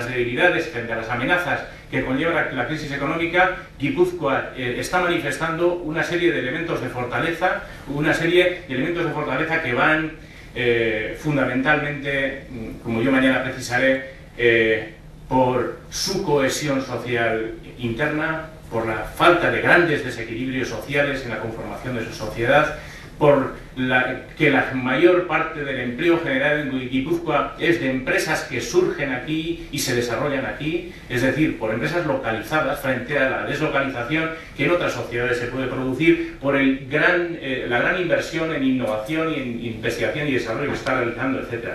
las debilidades, frente a las amenazas que conlleva la crisis económica, Guipúzcoa está manifestando una serie de elementos de fortaleza, que van fundamentalmente, como yo mañana precisaré, por su cohesión social interna, por la falta de grandes desequilibrios sociales en la conformación de su sociedad, por que la mayor parte del empleo generado en Guipúzcoa es de empresas que surgen aquí y se desarrollan aquí, es decir, por empresas localizadas frente a la deslocalización que en otras sociedades se puede producir, por la gran inversión en innovación y en investigación y desarrollo que está realizando, etc.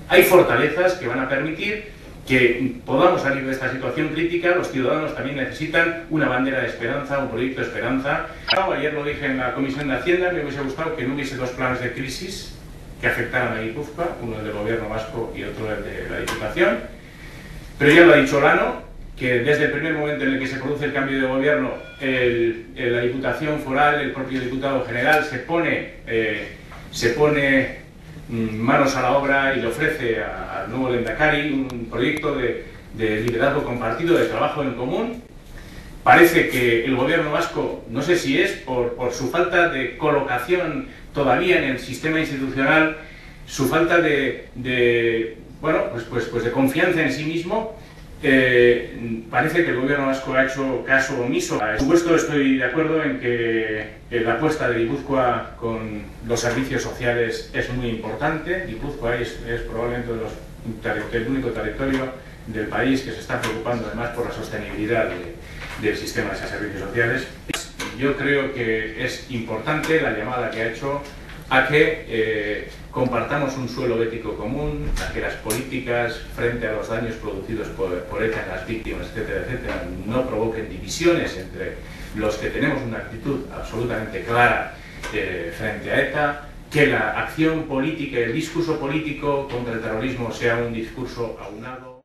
Hay fortalezas que van a permitir que podamos salir de esta situación crítica. Los ciudadanos también necesitan una bandera de esperanza, un proyecto de esperanza. Ayer lo dije en la Comisión de Hacienda, me hubiese gustado que no hubiese dos planes de crisis que afectaran a Guipúzcoa, uno el del Gobierno vasco y otro el de la Diputación. Pero ya lo ha dicho Olano, que desde el primer momento en el que se produce el cambio de gobierno, la Diputación Foral, el propio Diputado General, se pone manos a la obra y le ofrece al nuevo Lehendakari un proyecto de liderazgo compartido, de trabajo en común. Parece que el gobierno vasco, no sé si es por su falta de colocación todavía en el sistema institucional, su falta de confianza en sí mismo, parece que el gobierno vasco ha hecho caso omiso. Por supuesto, estoy de acuerdo en que la apuesta de Guipúzcoa con los servicios sociales es muy importante. Guipúzcoa es probablemente el único territorio del país que se está preocupando además por la sostenibilidad del sistema de esos servicios sociales. Yo creo que es importante la llamada que ha hecho a que compartamos un suelo ético común, a que las políticas frente a los daños producidos por ETA, las víctimas, etcétera, etcétera, no provoquen divisiones entre los que tenemos una actitud absolutamente clara frente a ETA, que la acción política y el discurso político contra el terrorismo sea un discurso aunado.